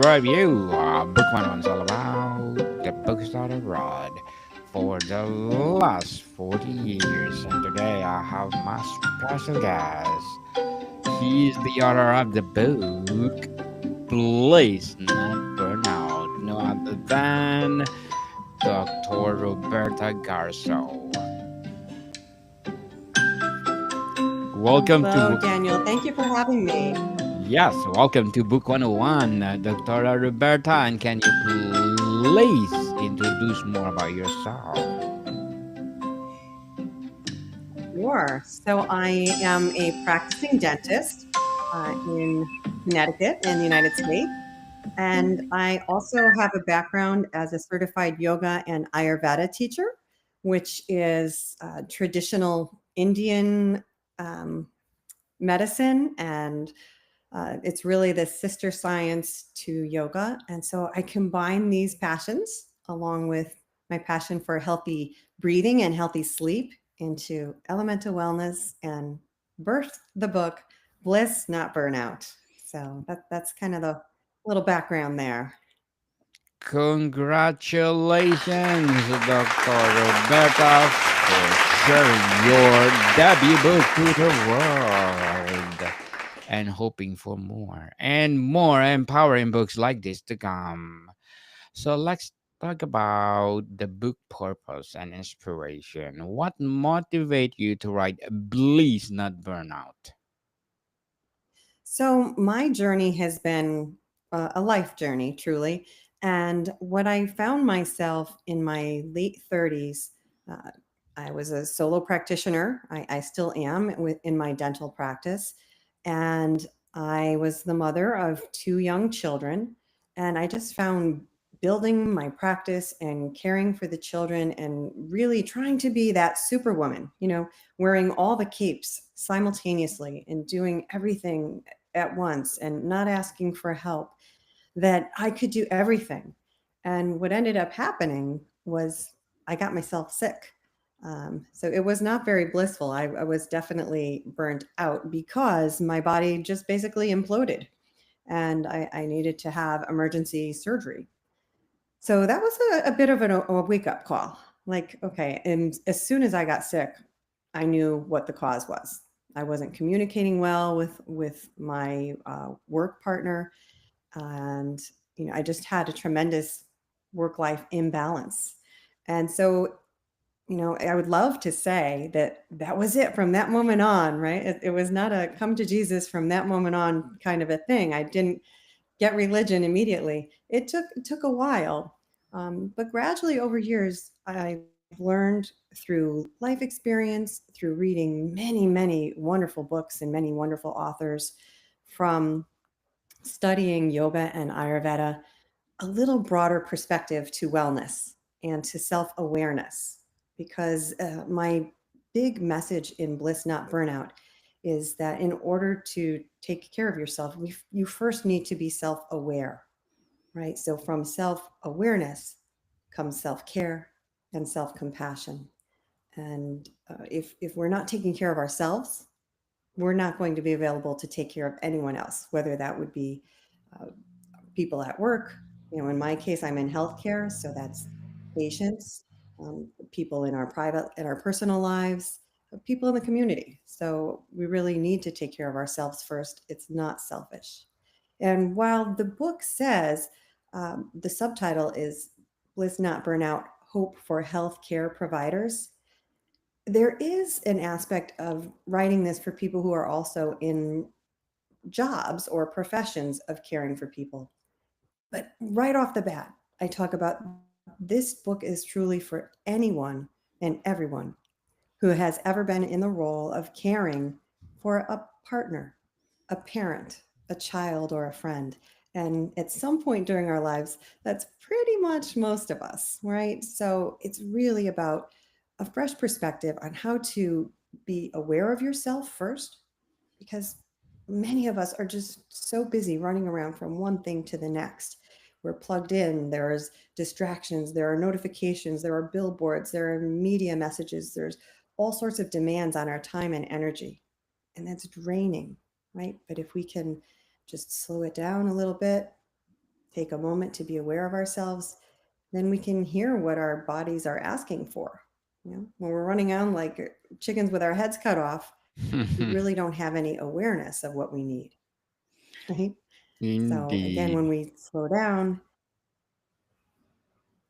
review. Book 101 is all about the books that I read for the last 40 years. And today I have my special guest. He's the author of the book, Please Not Burn Out. No other than Dr. Roberta Garceau. Welcome to Hello, Book. Daniel. Thank you for having me. Yes, welcome to Book 101, Dr. Roberta. And can you please introduce more about yourself? Sure. So, I am a practicing dentist in Connecticut in the United States. And I also have a background as a certified yoga and Ayurveda teacher, which is traditional Indian um, medicine. And it's really the sister science to yoga. And so I combine these passions along with my passion for healthy breathing and healthy sleep into elemental wellness and birthed the book Bliss, Not Burnout. So that's kind of the little background there. Congratulations, Dr. Roberta, for sharing your debut book to the world and hoping for more and more empowering books like this to come. So let's talk about the book purpose and inspiration. What motivates you to write Please Not Burnout? So my journey has been a life journey, truly. And what I found myself in my late 30s, uh, I was a solo practitioner. I still am in my dental practice. And I was the mother of two young children. And I just found building my practice and caring for the children and really trying to be that superwoman, wearing all the capes simultaneously and doing everything at once and not asking for help, that I could do everything. And what ended up happening was I got myself sick. So it was not very blissful. I was definitely burnt out because my body just basically imploded and I needed to have emergency surgery. So that was a bit of a wake up call. Like, okay. And as soon as I got sick, I knew what the cause was. I wasn't communicating well with my work partner, and I just had a tremendous work life imbalance. And so, I would love to say that that was it from that moment on, right? It was not a come to Jesus from that moment on kind of a thing. I didn't get religion immediately. It took a while, but gradually over years, I've learned through life experience, through reading many wonderful books and many wonderful authors, from studying yoga and Ayurveda, a little broader perspective to wellness and to self awareness. Because my big message in Bliss Not Burnout is that in order to take care of yourself, you first need to be self aware, right? So from self awareness comes self care and self compassion. And if we're not taking care of ourselves, we're not going to be available to take care of anyone else, whether that would be uh, people at work. In my case, I'm in healthcare, so that's patients, people in our personal lives, people in the community. So we really need to take care of ourselves first. It's not selfish. And while the book says the subtitle is Bliss Not Burnout Hope for Healthcare Providers, there is an aspect of writing this for people who are also in jobs or professions of caring for people. But right off the bat, I talk about this book is truly for anyone and everyone who has ever been in the role of caring for a partner, a parent, a child, or a friend. And at some point during our lives, that's pretty much most of us, right? So it's really about a fresh perspective on how to be aware of yourself first, because many of us are just so busy running around from one thing to the next. We're plugged in, there's distractions, there are notifications, there are billboards, there are media messages, there's all sorts of demands on our time and energy. And that's draining, right? But if we can just slow it down a little bit, take a moment to be aware of ourselves, then we can hear what our bodies are asking for. When we're running on like chickens with our heads cut off, we really don't have any awareness of what we need, right? So again, when Indeed. we slow down,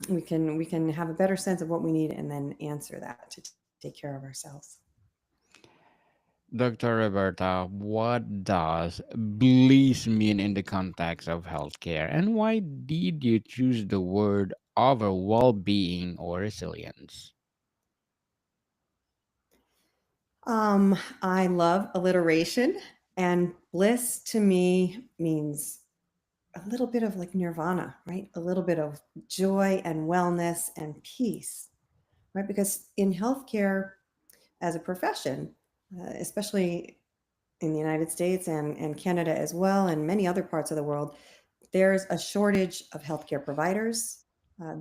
we can have a better sense of what we need and then answer that to take care of ourselves. Dr. Roberta, what does bliss mean in the context of healthcare, and why did you choose the word over well being or resilience? I love alliteration, and bliss to me means a little bit of like nirvana, right? A little bit of joy and wellness and peace, right? Because in healthcare as a profession, especially in the United States and Canada as well, and many other parts of the world, there's a shortage of healthcare providers.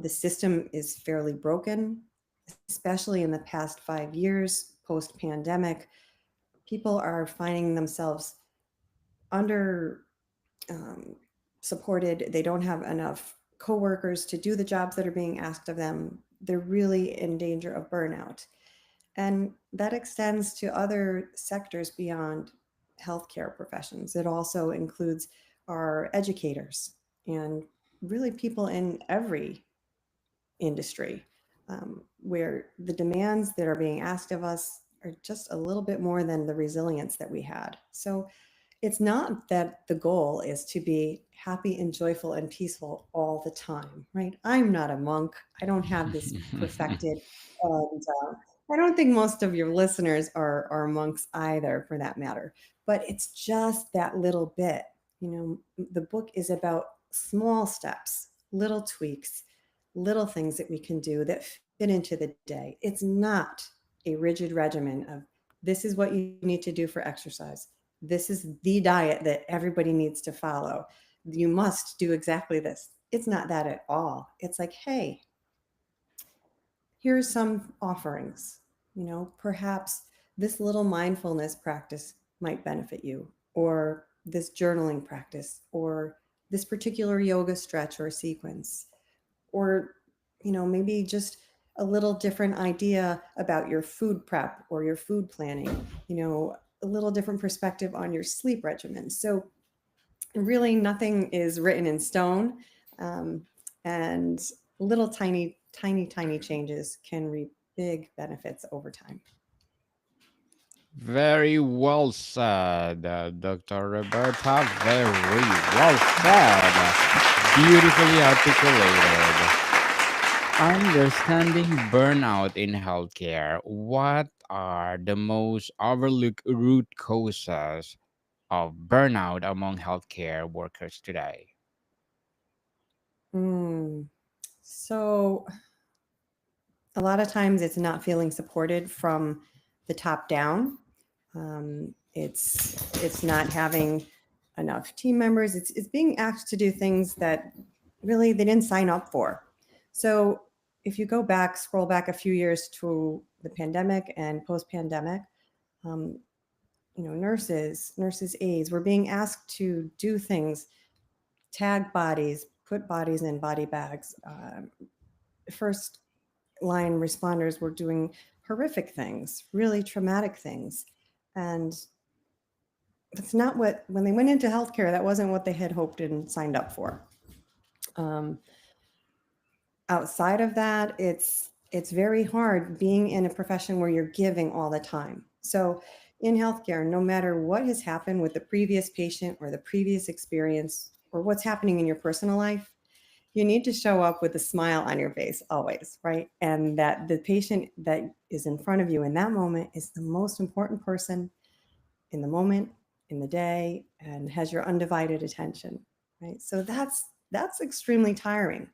The system is fairly broken, especially in the past 5 years post pandemic. People are finding themselves under um, supported. They don't have enough coworkers to do the jobs that are being asked of them. They're really in danger of burnout. And that extends to other sectors beyond healthcare professions. It also includes our educators and really people in every industry, where the demands that are being asked of us are just a little bit more than the resilience that we had. So it's not that the goal is to be happy and joyful and peaceful all the time, right? I'm not a monk. I don't have this perfected. And I don't think most of your listeners are monks either, for that matter. But it's just that little bit. The book is about small steps, little tweaks, little things that we can do that fit into the day. It's not a rigid regimen of this is what you need to do for exercise. This is the diet that everybody needs to follow. You must do exactly this. It's not that at all. It's like, hey, here's some offerings. Perhaps this little mindfulness practice might benefit you, or this journaling practice, or this particular yoga stretch or sequence, or maybe just a little different idea about your food prep or your food planning, a little different perspective on your sleep regimen. So really nothing is written in stone, um, and little tiny changes can reap big benefits over time. Very well said, Dr. Roberta. Very well said. Beautifully articulated. Understanding burnout in healthcare. What are the most overlooked root causes of burnout among healthcare workers today? Mm. So a lot of times it's not feeling supported from the top down. It's not having enough team members. It's being asked to do things that really they didn't sign up for. So if you go back, scroll back a few years to the pandemic and post pandemic, um, nurses, aides were being asked to do things, tag bodies, put bodies in body bags. First line responders were doing horrific things, really traumatic things. And that's not what, when they went into healthcare, that wasn't what they had hoped and signed up for. Um, Outside of that, it's very hard being in a profession where you're giving all the time. So in healthcare, no matter what has happened with the previous patient or the previous experience or what's happening in your personal life, you need to show up with a smile on your face always, right? And that the patient that is in front of you in that moment is the most important person in the moment, in the day, and has your undivided attention, right? So that's extremely tiring.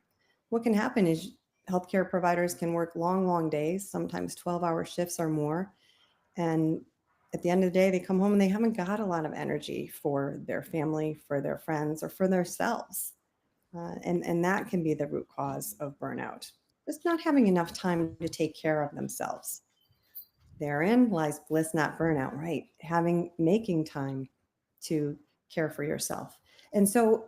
What can happen is healthcare providers can work long days, sometimes 12-hour shifts or more, and at the end of the day they come home and they haven't got a lot of energy for their family, for their friends, or for themselves. And that can be the root cause of burnout. Just not having enough time to take care of themselves. Therein lies bliss, not burnout, right? Making time to care for yourself. And so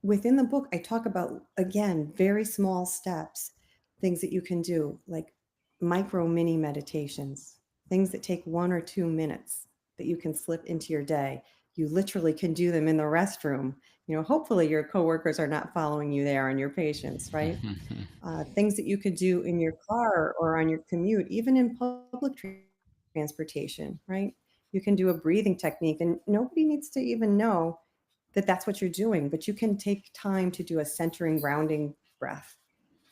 within the book, I talk about, again, very small steps, things that you can do, like micro mini meditations, things that take 1 or 2 minutes that you can slip into your day. You literally can do them in the restroom. Hopefully your coworkers are not following you there and your patients, right? Things that you could do in your car or on your commute, even in public transportation, right? You can do a breathing technique, and nobody needs to even know that that's what you're doing, but you can take time to do a centering, grounding breath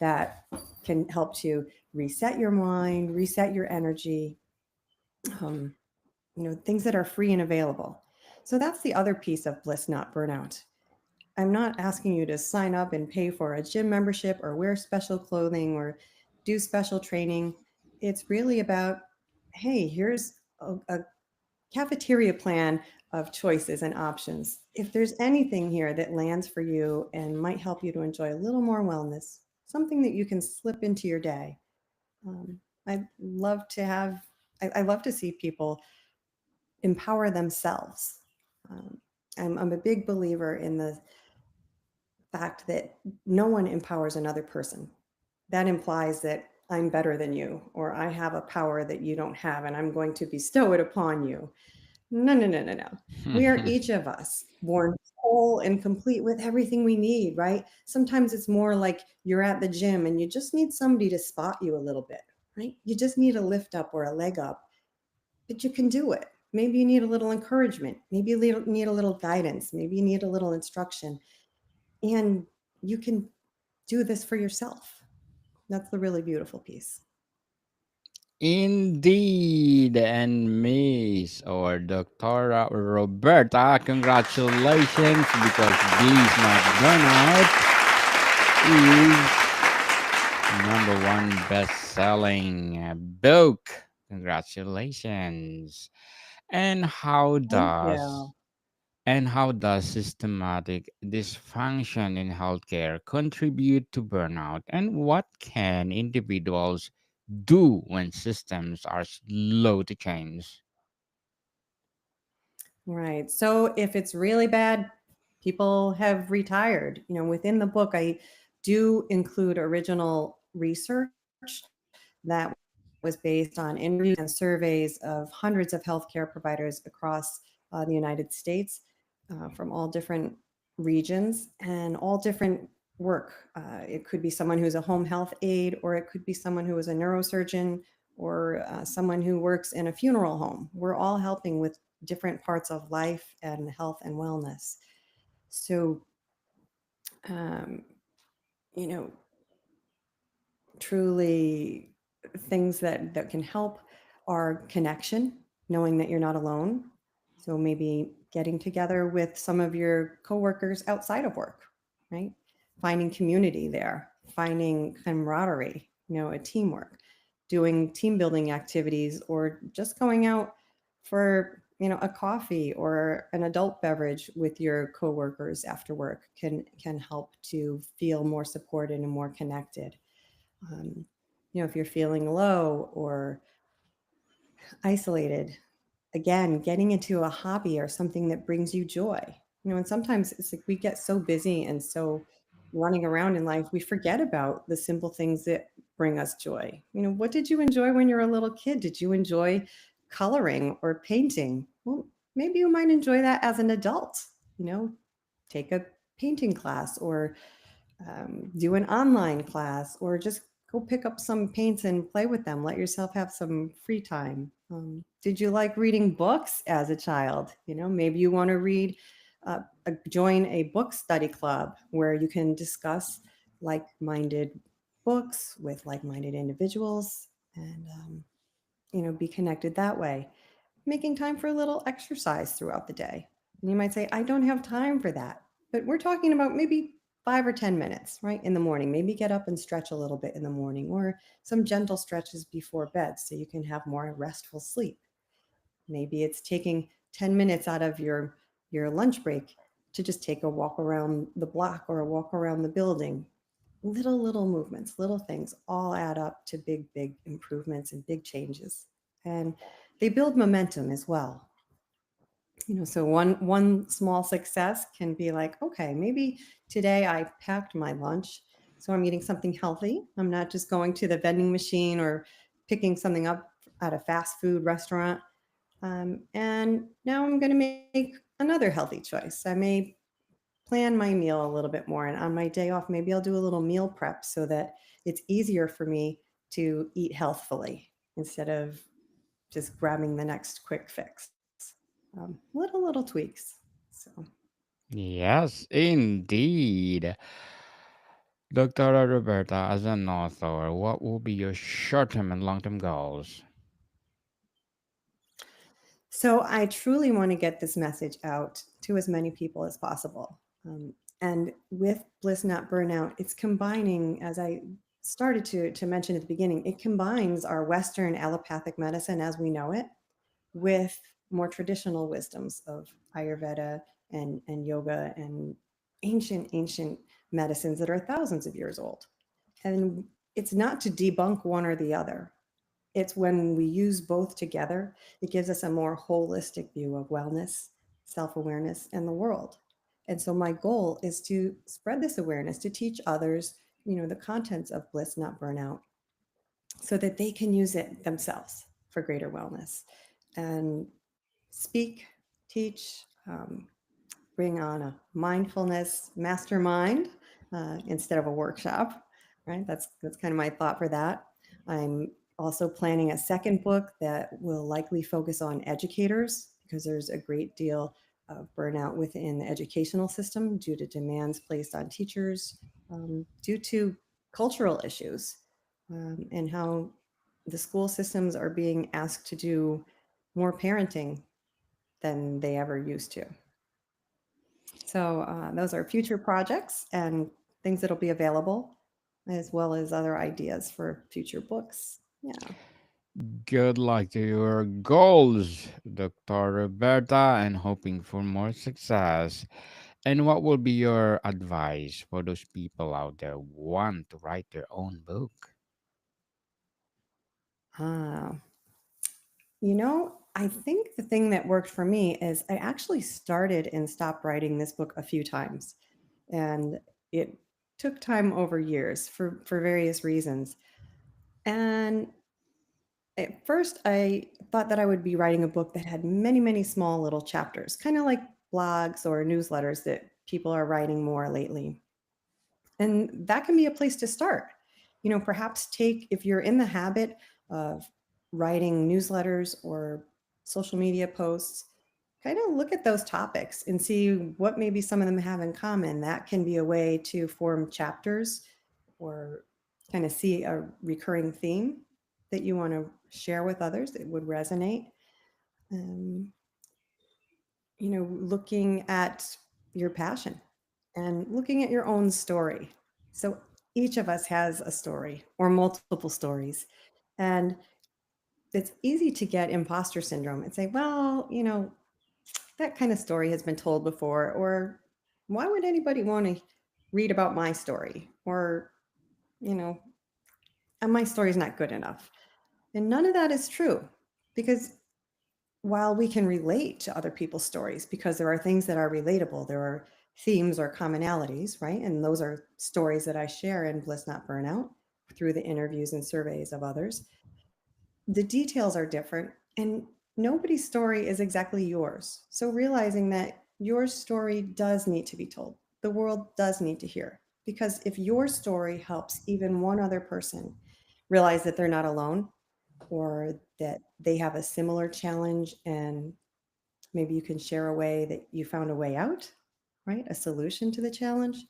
that can help to reset your mind, reset your energy, um, things that are free and available. So that's the other piece of Bliss Not Burnout. I'm not asking you to sign up and pay for a gym membership or wear special clothing or do special training. It's really about, hey, here's a cafeteria plan of choices and options. If there's anything here that lands for you and might help you to enjoy a little more wellness, something that you can slip into your day, um, I love to have. I love to see people empower themselves. Um, I'm a big believer in the fact that no one empowers another person. That implies that I'm better than you, or I have a power that you don't have, and I'm going to bestow it upon you. No, no, no, no, no. We are each of us born whole and complete with everything we need, right? Sometimes it's more like you're at the gym and you just need somebody to spot you a little bit, right? You just need a lift up or a leg up, but you can do it. Maybe you need a little encouragement. Maybe you need a little guidance. Maybe you need a little instruction. And you can do this for yourself. That's the really beautiful piece. Indeed, and Miss or Dr. Roberta, congratulations because Bliss Not Burnout is number one best-selling book. Congratulations. And how Thank does you. and how does systematic dysfunction in healthcare contribute to burnout? And what can individuals do when systems are slow to change? Right. So if it's really bad, people have retired. Within the book, I do include original research that was based on interviews and surveys of hundreds of healthcare providers across the United States, from all different regions and all different work. It could be someone who's a home health aide, or it could be someone who is a neurosurgeon, or someone who works in a funeral home. We're all helping with different parts of life and health and wellness. So, um, you know, truly things that can help are connection, knowing that you're not alone. So maybe getting together with some of your coworkers outside of work, right? Finding community there, finding camaraderie, a teamwork, doing team building activities, or just going out for a coffee or an adult beverage with your coworkers after work can help to feel more supported and more connected. um, if you're feeling low or isolated, again, getting into a hobby or something that brings you joy. And sometimes it's like we get so busy and so running around in life, we forget about the simple things that bring us joy. What did you enjoy when you were a little kid? Did you enjoy coloring or painting? Well, maybe you might enjoy that as an adult. You know, take a painting class, or do an online class, or just go pick up some paints and play with them. Let yourself have some free time. Did you like reading books as a child? Maybe you want to join a book study club where you can discuss like-minded books with like-minded individuals, and be connected that way. Making time for a little exercise throughout the day. And you might say, I don't have time for that. But we're talking about maybe 5 or 10 minutes, right, in the morning. Maybe get up and stretch a little bit in the morning, or some gentle stretches before bed so you can have more restful sleep. Maybe it's taking 10 minutes out of your lunch break to just take a walk around the block or a walk around the building. Little movements, little things all add up to big improvements and big changes. And they build momentum as well. So one small success can be like, okay, maybe today I packed my lunch, so I'm eating something healthy. I'm not just going to the vending machine or picking something up at a fast food restaurant. And now I'm going to make another healthy choice. I may plan my meal a little bit more, and on my day off, maybe I'll do a little meal prep so that it's easier for me to eat healthfully instead of just grabbing the next quick fix. Little tweaks. So, Yes, indeed. Dr. Roberta, as an author, what will be your short term and long term goals? so I truly want to get this message out to as many people as possible. And with Bliss Not Burnout, it's combining, as I started to mention at the beginning, it combines our Western allopathic medicine as we know it with more traditional wisdoms of Ayurveda and yoga and ancient medicines that are thousands of years old. And it's not to debunk one or the other. It's when we use both together, it gives us a more holistic view of wellness, self awareness, and the world. And so, my goal is to spread this awareness, to teach others, the contents of Bliss Not Burnout, so that they can use it themselves for greater wellness and speak, teach, bring on a mindfulness mastermind instead of a workshop, right? That's kind of my thought for that. I'm also planning a second book that will likely focus on educators because there's a great deal of burnout within the educational system due to demands placed on teachers, due to cultural issues, and how the school systems are being asked to do more parenting than they ever used to. So those are future projects and things that'll be available, as well as other ideas for future books. Yeah. Good luck to your goals, Dr. Roberta, and hoping for more success. And what will be your advice for those people out there who want to write their own book? Uh, I think the thing that worked for me is I actually started and stopped writing this book a few times, and it took time over years for various reasons. And at first, I thought that I would be writing a book that had many small little chapters, kind of like blogs or newsletters that people are writing more lately. And that can be a place to start. Perhaps if you're in the habit of writing newsletters or social media posts, kind of look at those topics and see what maybe some of them have in common. That can be a way to form chapters or kind of see a recurring theme that you want to share with others that would resonate. Um, looking at your passion and looking at your own story. So each of us has a story or multiple stories. And it's easy to get imposter syndrome and say, well, that kind of story has been told before. Or why would anybody want to read about my story? Or, you know, and my story is not good enough. And none of that is true because while we can relate to other people's stories because there are things that are relatable, there are themes or commonalities, right? And those are stories that I share in Bliss Not Burnout through the interviews and surveys of others. The details are different, and nobody's story is exactly yours. So realizing that your story does need to be told, the world does need to hear. Because if your story helps even one other person realize that they're not alone or that they have a similar challenge and maybe you can share a way that you found a way out, right? A solution to the challenge,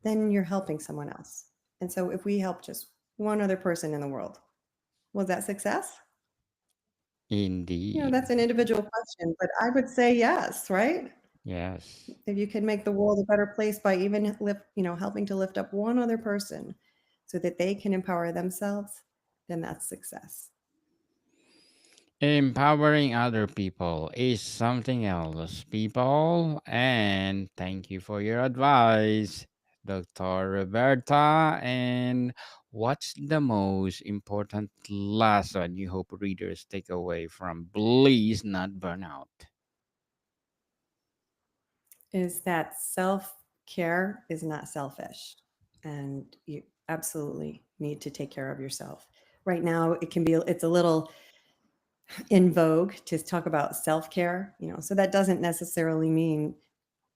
then you're helping someone else. And so if we help just one other person in the world, was that success? Indeed. That's an individual question, but I would say yes, right? Yes. If you can make the world a better place by even helping to lift up one other person so that they can empower themselves, then that's success. Empowering other people is something else, people. And thank you for your advice, Dr. Roberta. And what's the most important lesson you hope readers take away from Please Not Burnout? is that self care is not selfish. And you absolutely need to take care of yourself. Right now, it's a little in vogue to talk about self care, so that doesn't necessarily mean,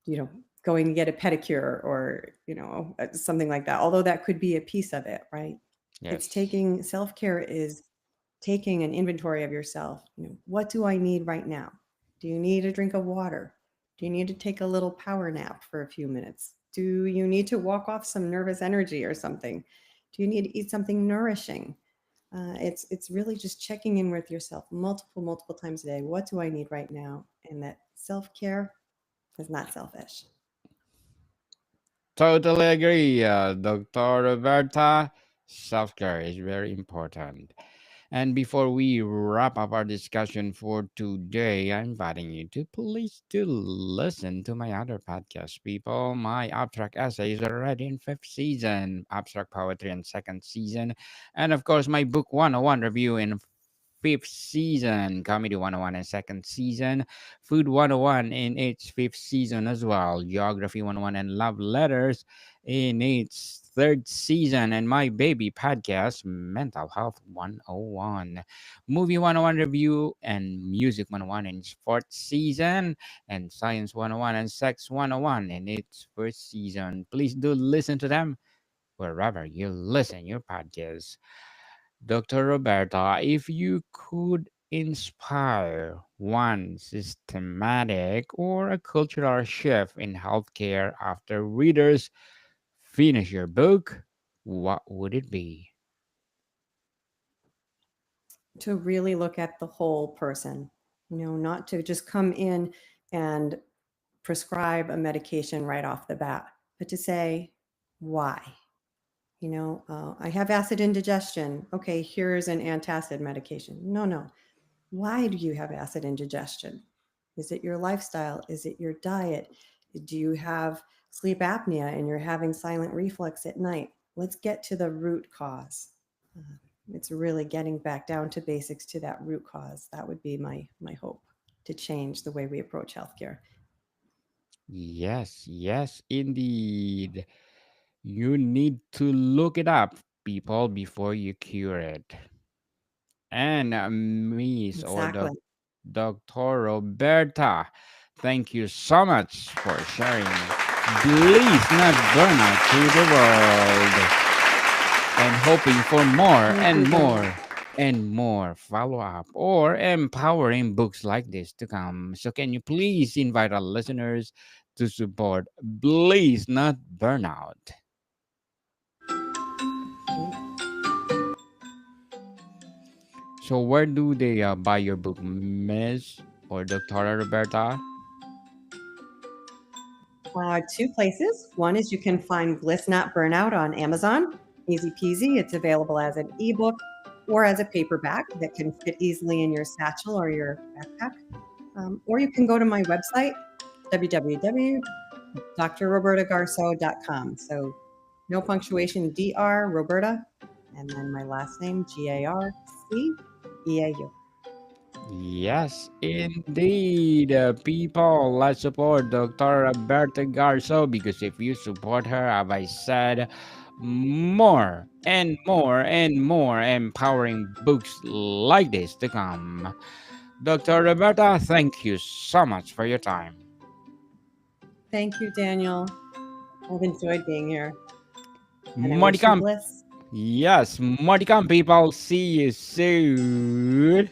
you know, going to get a pedicure or, something like that, although that could be a piece of it, right? It's Yes. taking self care is taking an inventory of yourself. What do I need right now? Do you need a drink of water? Do you need to take a little power nap for a few minutes? Do you need to walk off some nervous energy or something? Do you need to eat something nourishing? It's really just checking in with yourself multiple times a day. What do I need right now? And that self care is not selfish. Totally agree, Dr. Roberta. Self care is very important. And before we wrap up our discussion for today, I'm inviting you to please to listen to my other podcast, people. My abstract essay is already in fifth season, abstract poetry in second season, and of course my book 101 review in fifth season, comedy 101 in second season, food 101 in its fifth season as well, geography 101 and love letters in its third season, and my baby podcast, Mental Health 101, Movie 101 review, and Music 101 in its fourth season, and Science 101 and Sex 101 in its first season. Please do listen to them wherever you listen your podcasts. Dr. Roberta, if you could inspire one systematic or a cultural shift in healthcare after readers finish your book, what would it be? To really look at the whole person, not to just come in and prescribe a medication right off the bat, but to say, why? I have acid indigestion. Okay, here's an antacid medication. No, no. Why do you have acid indigestion? Is it your lifestyle? Is it your diet? Do you have sleep apnea and you're having silent reflux at night? Let's get to the root cause. Uh, it's really getting back down to basics to that root cause. That would be my hope to change the way we approach healthcare. Yes, yes, indeed. You need to look it up, people, before you cure it. And Miss or Exactly. Dr. Roberta, thank you so much for sharing. Please not burn out to the world and hoping for more Thank and you, Daniel. more and more follow up or empowering books like this to come. So, can you please invite our listeners to support Please Not Burnout? So, where do they buy your book, Miss or Dr. Roberta? Two places. One is you can find Bliss Not Burnout on Amazon. Easy peasy. It's available as an ebook or as a paperback that can fit easily in your satchel or your backpack. Or you can go to my website, www.drrobertagarceau.com. So no punctuation, Dr. Roberta, and then my last name, Garceau. Yes, indeed. People, let's support Dr. Roberta Garceau because if you support her, as I said, more and more and more empowering books like this to come. Dr. Roberta, thank you so much for your time. Thank you, Daniel. I've enjoyed being here, and I wish you Modicum, bliss. yes, Modicum people, see you soon.